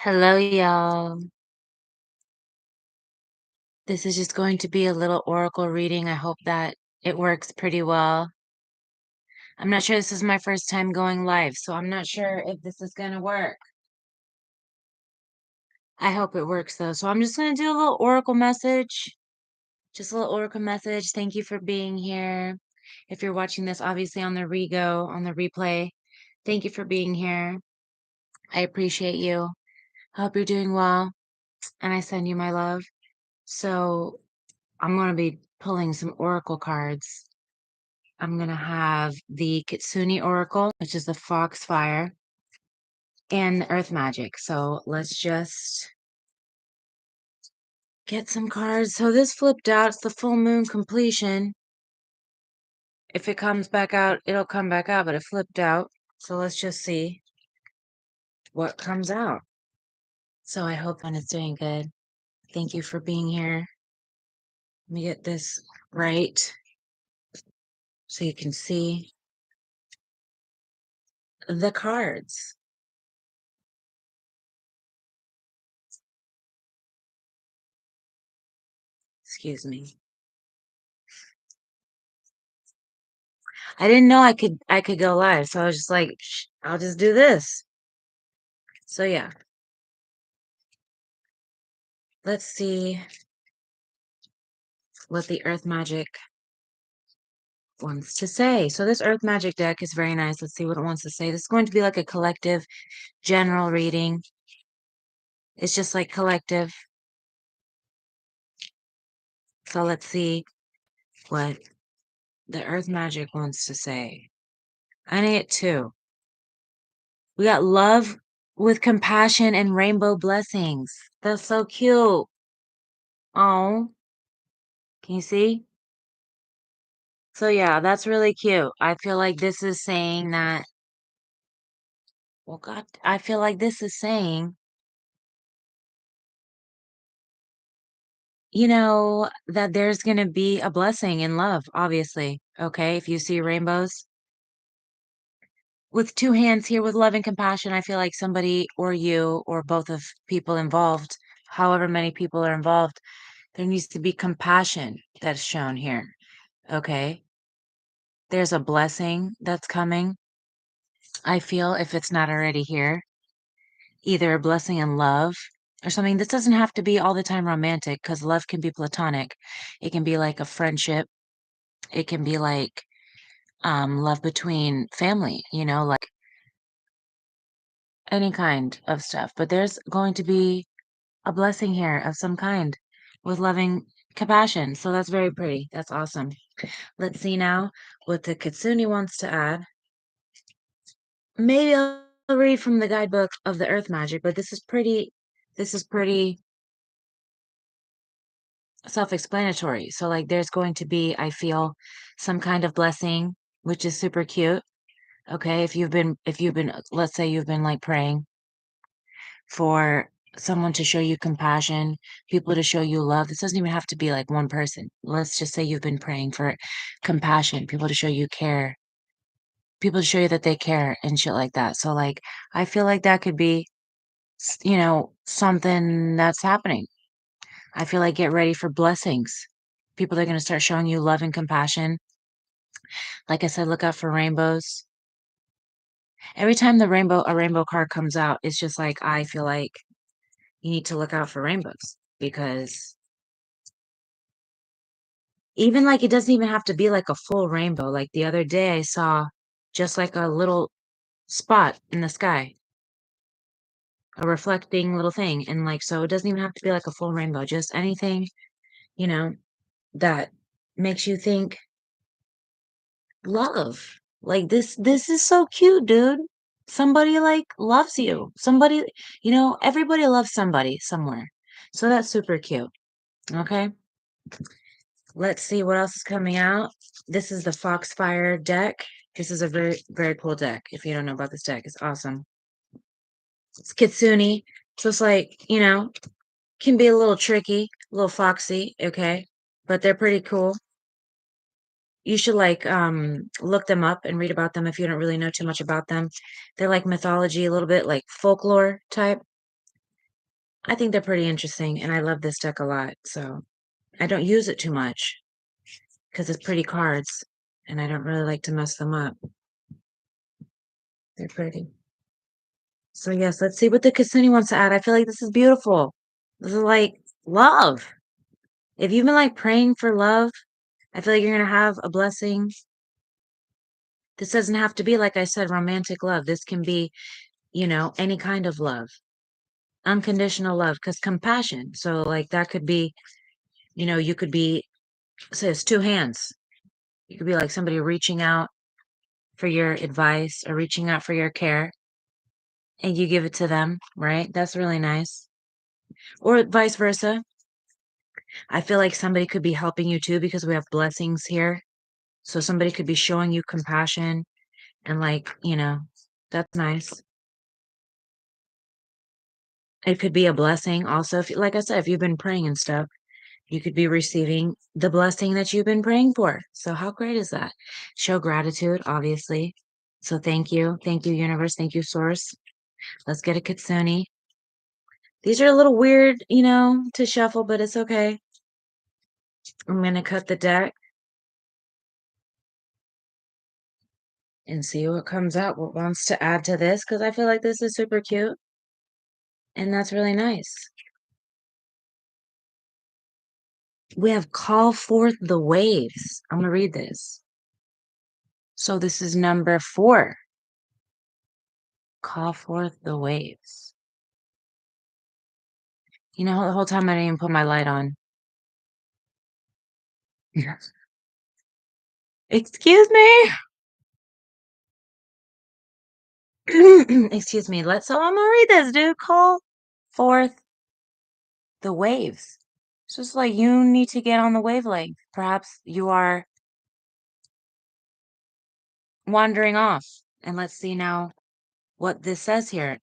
Hello, y'all. This is just going to be a little oracle reading. I hope that it works pretty well. I'm not sure, this is my first time going live, so I'm not sure if this is going to work. I hope it works though. So I'm just going to do a little oracle message. Just a little oracle message. Thank you for being here. If you're watching this, obviously on the on the replay, thank you for being here. I appreciate you. I hope you're doing well, and I send you my love. So I'm going to be pulling some oracle cards. I'm going to have the Kitsune Oracle, which is the foxfire, and the earth magic. So let's just get some cards. So this flipped out. It's the full moon completion. If it comes back out, it'll come back out, but it flipped out. So let's just see what comes out. So I hope one is doing good. Thank you for being here. Let me get this right so you can see the cards. Excuse me. I didn't know I could go live, so I was just like, I'll just do this. So yeah. Let's see what the earth magic wants to say. So this earth magic deck is very nice. Let's see what it wants to say. This is going to be like a collective general reading. It's just like collective. So let's see what the earth magic wants to say. I need it too. We got love with compassion and rainbow blessings. That's so cute. Oh, can you see? So yeah, that's really cute. I feel like this is saying that, well, God, I feel like this is saying, that there's going to be a blessing in love, obviously. Okay. If you see rainbows with two hands here with love and compassion, I feel like somebody or you or both of people involved, however many people are involved, there needs to be compassion that's shown here. Okay. There's a blessing that's coming. I feel, if it's not already here, either a blessing in love or something. This doesn't have to be all the time romantic, because love can be platonic. It can be like a friendship. It can be like love between family, like any kind of stuff. But there's going to be a blessing here of some kind with loving compassion. So that's very pretty. That's awesome. Let's see now what the Kitsune wants to add. Maybe I'll read from the guidebook of the earth magic, but this is pretty self-explanatory. So like there's going to be, I feel, some kind of blessing, which is super cute. Okay, if you've been let's say you've been like praying for someone to show you compassion, people to show you love. This doesn't even have to be like one person. Let's just say you've been praying for compassion, people to show you care, people to show you that they care and shit like that. So like I feel like that could be something that's happening. I feel like get ready for blessings. People that are going to start showing you love and compassion. Like I said, look out for rainbows. Every time a rainbow card comes out, it's just like I feel like you need to look out for rainbows, because even like it doesn't even have to be like a full rainbow. Like the other day I saw just like a little spot in the sky, a reflecting little thing. And like, so it doesn't even have to be like a full rainbow, just anything, you know, that makes you think love. Like this is so cute, dude. Somebody like loves you. Somebody, everybody loves somebody somewhere. So that's super cute. Okay. Let's see what else is coming out. This is the Foxfire deck. This is a very, very cool deck. If you don't know about this deck, it's awesome. It's Kitsune. So it's like, can be a little tricky, a little foxy, okay? But they're pretty cool. You should like look them up and read about them if you don't really know too much about them. They're like mythology, a little bit like folklore type. I think they're pretty interesting, and I love this deck a lot, so I don't use it too much because it's pretty cards, and I don't really like to mess them up. They're pretty. So yes, let's see what the Kitsune wants to add. I feel like this is beautiful. This is like love. If you've been like praying for love, I feel like you're gonna have a blessing. This doesn't have to be, like I said, romantic love. This can be, any kind of love, unconditional love, because compassion. So like that could be, you could be, say it's two hands. You could be like somebody reaching out for your advice or reaching out for your care and you give it to them, right? That's really nice. Or vice versa. I feel like somebody could be helping you too because we have blessings here. So somebody could be showing you compassion and like, that's nice. It could be a blessing also. If, like I said, if you've been praying and stuff, you could be receiving the blessing that you've been praying for. So how great is that? Show gratitude, obviously. So thank you. Thank you, universe. Thank you, source. Let's get a Kitsune. These are a little weird, to shuffle, but it's okay. I'm going to cut the deck and see what comes out, what wants to add to this, because I feel like this is super cute. And that's really nice. We have call forth the waves. I'm going to read this. So this is number 4. Call forth the waves. The whole time I didn't even put my light on. Excuse me. Excuse me. So I'm gonna read this, dude. Call forth the waves. It's just like you need to get on the wavelength. Perhaps you are wandering off. And let's see now what this says here.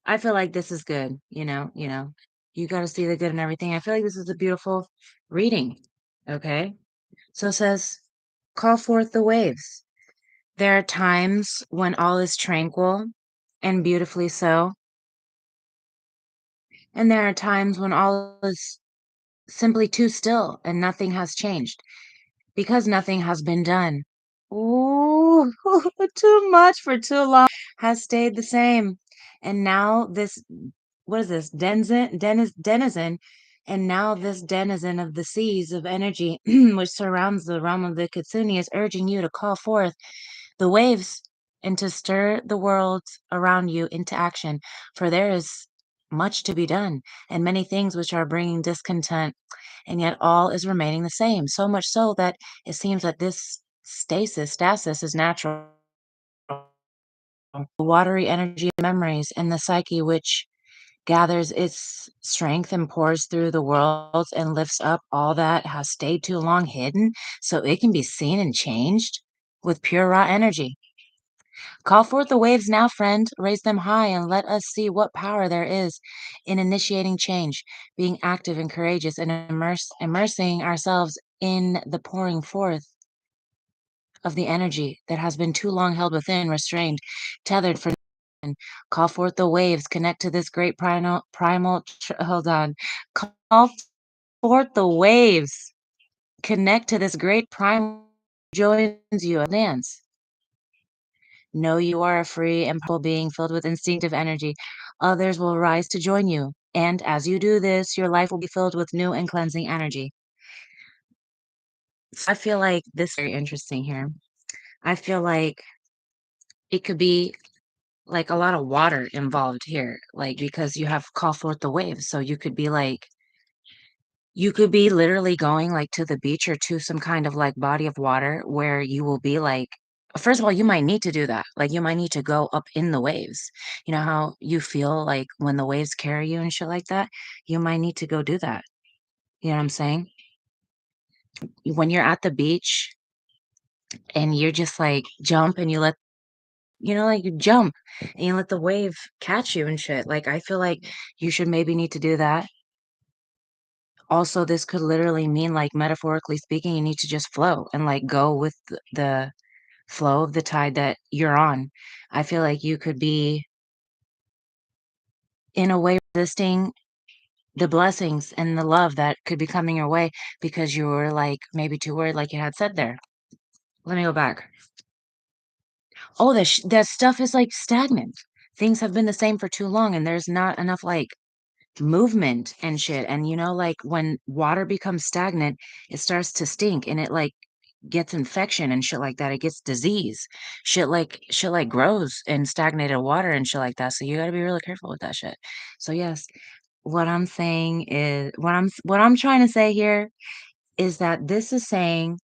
I feel like this is good, You got to see the good in everything. I feel like this is a beautiful reading. Okay? So it says, call forth the waves. There are times when all is tranquil and beautifully so. And there are times when all is simply too still and nothing has changed because nothing has been done. Ooh, too much for too long has stayed the same. And now this, what is this? Denizen. And now this denizen of the seas of energy, which surrounds the realm of the Kitsune, is urging you to call forth the waves and to stir the world around you into action. For there is much to be done and many things which are bringing discontent, and yet all is remaining the same. So much so that it seems that this stasis is natural. The watery energy of memories and the psyche which gathers its strength and pours through the world and lifts up all that has stayed too long hidden so it can be seen and changed with pure raw energy. Call forth the waves now, friend. Raise them high and let us see what power there is in initiating change, being active and courageous, and immersing ourselves in the pouring forth of the energy that has been too long held within, restrained, tethered for. Call forth the waves. Connect to this great hold on. Call forth the waves. Connect to this great primal joins you at dance. Know you are a free and powerful being filled with instinctive energy. Others will rise to join you. And as you do this, your life will be filled with new and cleansing energy. I feel like this is very interesting here. I feel like it could be like a lot of water involved here, like because you have call forth the waves. So you could be literally going like to the beach or to some kind of like body of water where you will be like, first of all, you might need to do that. Like you might need to go up in the waves. You know how you feel like when the waves carry you and shit like that? You might need to go do that. You know what I'm saying? When you're at the beach and you're just like jump and you let like you jump and you let the wave catch you and shit. Like I feel like you should maybe need to do that. Also, this could literally mean like metaphorically speaking, you need to just flow and like go with the flow of the tide that you're on. I feel like you could be in a way resisting the blessings and the love that could be coming your way because you were like maybe too worried, like you had said there. Let me go back. Oh, that stuff is like stagnant. Things have been the same for too long, and there's not enough like movement and shit. And like when water becomes stagnant, it starts to stink and it like gets infection and shit like that. It gets disease. Shit like grows in stagnated water and shit like that. So you got to be really careful with that shit. So yes, what I'm saying is what I'm trying to say here is that this is saying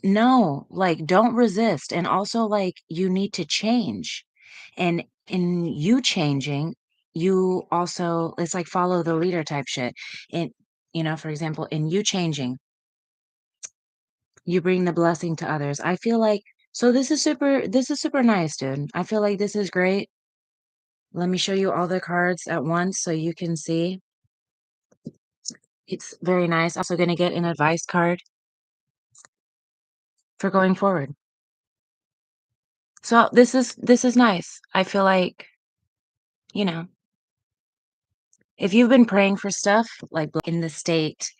no, like don't resist, and also like you need to change. And in you changing, you also it's like follow the leader type shit. And for example, in you changing, you bring the blessing to others. I feel like so this is super nice, dude. I feel like this is great. Let me show you all the cards at once so you can see. It's very nice. Also going to get an advice card for going forward. So this is nice. I feel like, you know, if you've been praying for stuff like in the state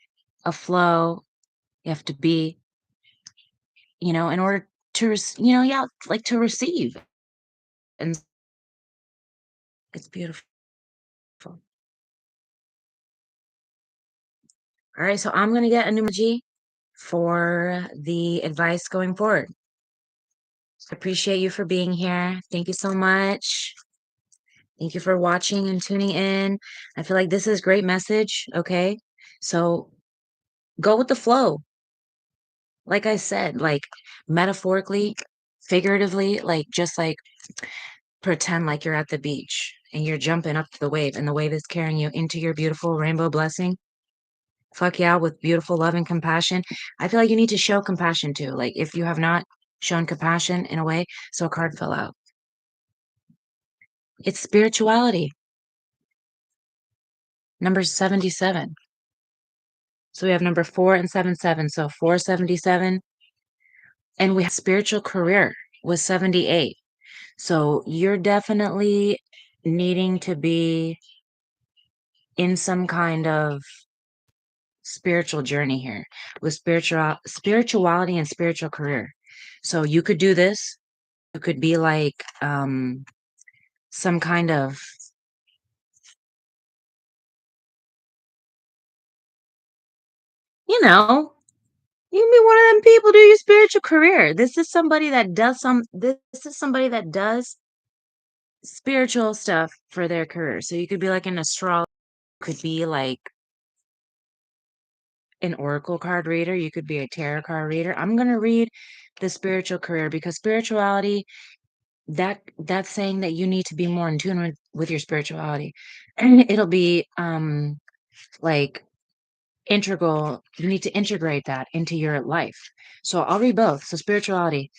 of flow, you have to be, in order to, yeah, like to receive. And it's beautiful. All right. So I'm going to get a numerology for the advice going forward. I appreciate you for being here. Thank you so much. Thank you for watching and tuning in. I feel like this is great message. Okay. So go with the flow. Like I said, like metaphorically, figuratively, like just like pretend like you're at the beach and you're jumping up to the wave and the wave is carrying you into your beautiful rainbow blessing. Fuck yeah, with beautiful love and compassion. I feel like you need to show compassion too. Like if you have not shown compassion in a way, so a card fell out. It's spirituality. Number 77. So we have number 4 and 7. So 477. And we have spiritual career with 78. So you're definitely needing to be in some kind of spiritual journey here with spirituality and spiritual career. So you could do this. You could be like some kind of, you know, you can be one of them people do your spiritual career. This is somebody that does spiritual stuff for their career. So you could be like an astrologer, could be like an oracle card reader, you could be a tarot card reader. I'm going to read the spiritual career because spirituality, that's saying that you need to be more in tune with your spirituality. And it'll be like integral. You need to integrate that into your life. So I'll read both. So spirituality.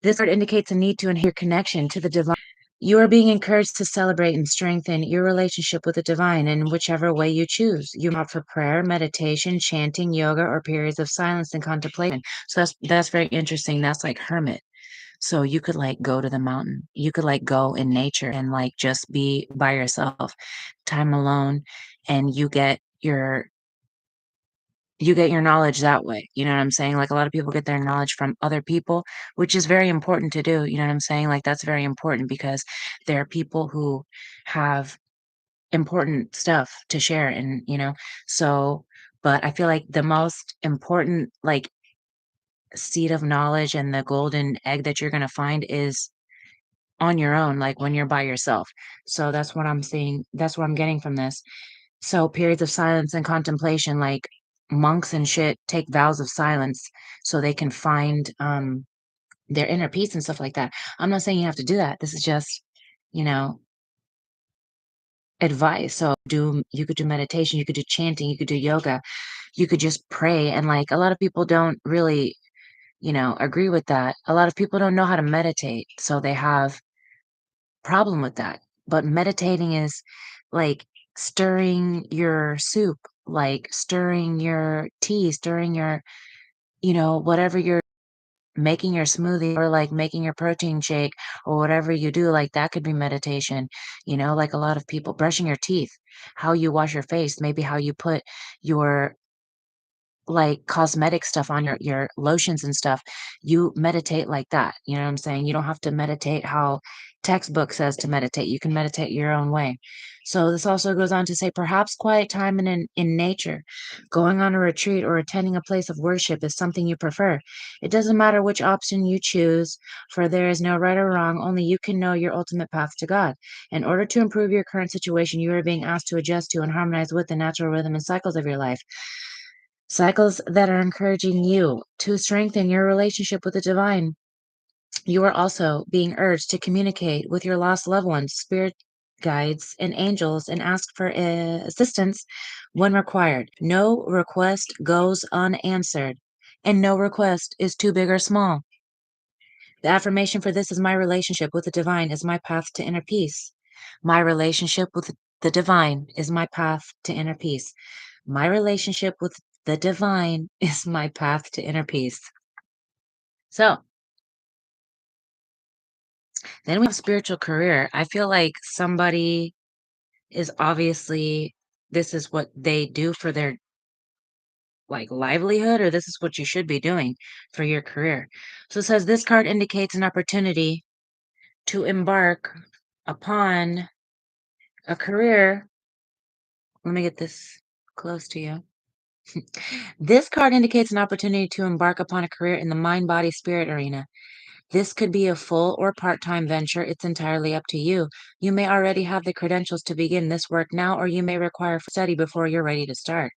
This card indicates a need to enhance your connection to the divine. You are being encouraged to celebrate and strengthen your relationship with the divine in whichever way you choose. You opt for prayer, meditation, chanting, yoga, or periods of silence and contemplation. So that's very interesting. That's like hermit. So you could like go to the mountain. You could like go in nature and like just be by yourself, time alone, and you get your knowledge that way. You know what I'm saying? Like a lot of people get their knowledge from other people, which is very important to do. You know what I'm saying? Like that's very important because there are people who have important stuff to share and, so but I feel like the most important like seed of knowledge and the golden egg that you're going to find is on your own, like when you're by yourself. So that's what I'm seeing. That's what I'm getting from this. So periods of silence and contemplation, like monks and shit take vows of silence so they can find their inner peace and stuff like that. I'm not saying you have to do that. This is just, you know, advice. So you could do meditation, you could do chanting, you could do yoga, you could just pray. And like a lot of people don't really, agree with that. A lot of people don't know how to meditate. So they have problem with that. But meditating is like stirring your soup, like stirring your tea, stirring your, whatever you're making your smoothie or like making your protein shake or whatever you do, like that could be meditation. Like a lot of people brushing your teeth, how you wash your face, maybe how you put your like cosmetic stuff on your lotions and stuff, you meditate like that. You know what I'm saying? You don't have to meditate how textbook says to meditate. You can meditate your own way. So this also goes on to say perhaps quiet time in nature, going on a retreat or attending a place of worship is something you prefer. It doesn't matter which option you choose, for there is no right or wrong, only you can know your ultimate path to God. In order to improve your current situation, you are being asked to adjust to and harmonize with the natural rhythm and cycles of your life. Cycles that are encouraging you to strengthen your relationship with the divine. You are also being urged to communicate with your lost loved ones, spirit guides, and angels and ask for assistance when required. No request goes unanswered, and no request is too big or small. The affirmation for this is my relationship with the divine is my path to inner peace. My relationship with the divine is my path to inner peace. My relationship with the divine is my path to inner peace. So then we have spiritual career. I feel like somebody is obviously, this is what they do for their like livelihood, or this is what you should be doing for your career. So it says this card indicates an opportunity to embark upon a career. Let me get this close to you. This card indicates an opportunity to embark upon a career in the mind, body, spirit arena. This could be a full or part-time venture. It's entirely up to you. You may already have the credentials to begin this work now, or you may require study before you're ready to start.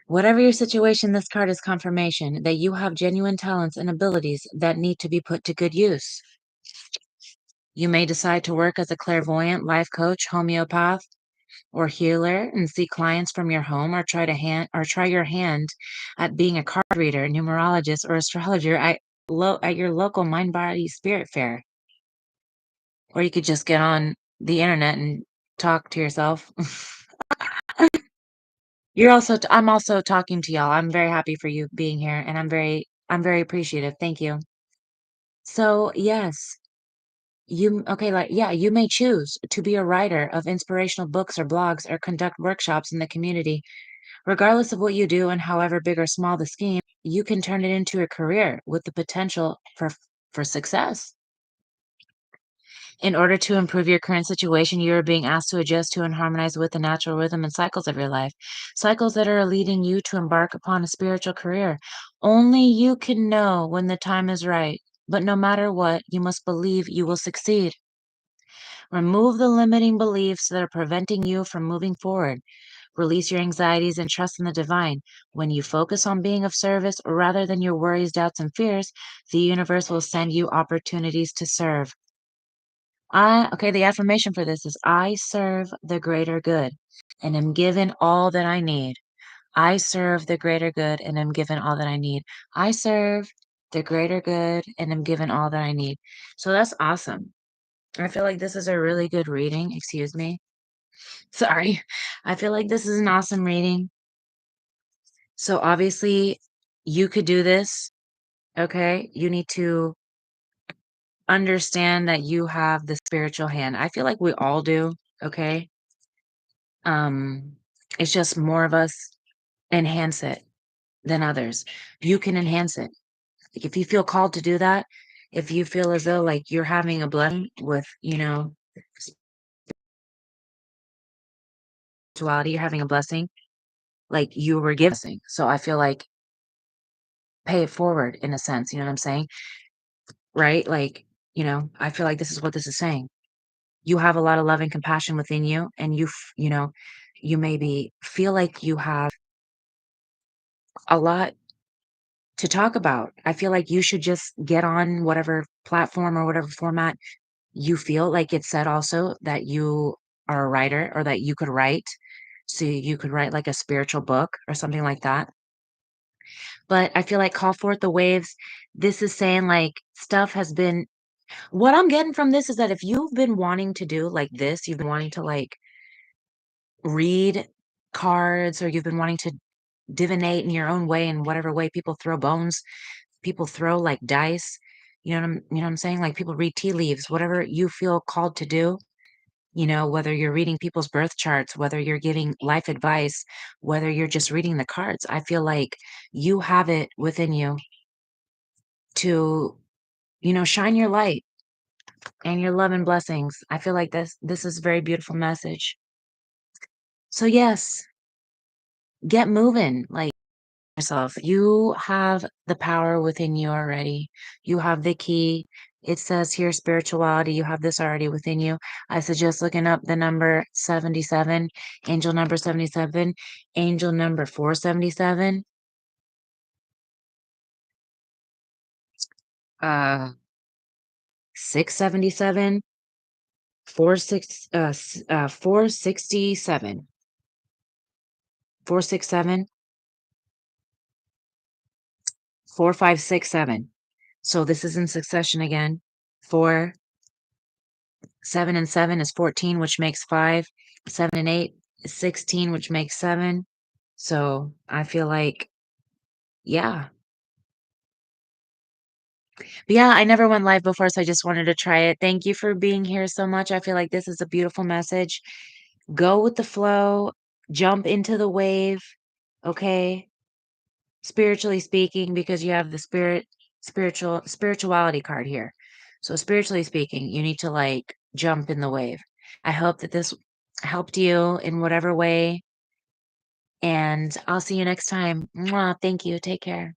Whatever your situation, this card is confirmation that you have genuine talents and abilities that need to be put to good use. You may decide to work as a clairvoyant, life coach, homeopath, or healer and see clients from your home, or try your hand at being a card reader, numerologist, or astrologer at your local mind body spirit fair. Or you could just get on the internet and talk to yourself. I'm also talking to y'all. I'm very happy for you being here, and I'm very appreciative. Thank you. So, yes, you may choose to be a writer of inspirational books or blogs or conduct workshops in the community. Regardless of what you do and however big or small the scheme, you can turn it into a career with the potential for success. In order to improve your current situation, you are being asked to adjust to and harmonize with the natural rhythm and cycles of your life, cycles that are leading you to embark upon a spiritual career. Only you can know when the time is right, but no matter what, you must believe you will succeed. Remove the limiting beliefs that are preventing you from moving forward. Release your anxieties and trust in the divine. When you focus on being of service rather than your worries, doubts, and fears, the universe will send you opportunities to serve. The affirmation for this is I serve the greater good and am given all that I need. I serve the greater good and am given all that I need. I serve the greater good and am given all that I need. So that's awesome. I feel like this is a really good reading. Excuse me. Sorry. I feel like this is an awesome reading. So obviously, you could do this. Okay. You need to understand that you have the spiritual hand. I feel like we all do. Okay. Um, it's just more of us enhance it than others. You can enhance it. Like if you feel called to do that, if you feel as though like you're having a blessing with, spirituality, you're having a blessing, like you were given a blessing. So I feel like pay it forward in a sense. You know what I'm saying? Right? Like, I feel like this is what this is saying. You have a lot of love and compassion within you, and you maybe feel like you have a lot to talk about. I feel like you should just get on whatever platform or whatever format you feel like it said also that you are a writer or that you could write. So you could write like a spiritual book or something like that. But I feel like call forth the waves. This is saying like stuff has been, what I'm getting from this is that if you've been wanting to do like this, you've been wanting to like read cards, or you've been wanting to divinate in your own way, in whatever way people throw bones, people throw like dice. You know what I'm saying? Like people read tea leaves, whatever you feel called to do, whether you're reading people's birth charts, whether you're giving life advice, whether you're just reading the cards. I feel like you have it within you to, shine your light and your love and blessings. I feel like this is a very beautiful message. So yes, get moving. Like yourself. You have the power within you already. You have the key. It says here spirituality. You have this already within you. I suggest looking up the number 77, angel number 77, angel number 477, 677, 467, 467, 4567. So this is in succession again. 4, 7 and 7 is 14, which makes 5. 7 and 8 is 16, which makes 7. So I feel like, yeah. But yeah, I never went live before, so I just wanted to try it. Thank you for being here so much. I feel like this is a beautiful message. Go with the flow, jump into the wave, okay? Spiritually speaking, because you have the spirituality card here. So spiritually speaking, you need to like jump in the wave. I hope that this helped you in whatever way, and I'll see you next time. Mwah, thank you. Take care.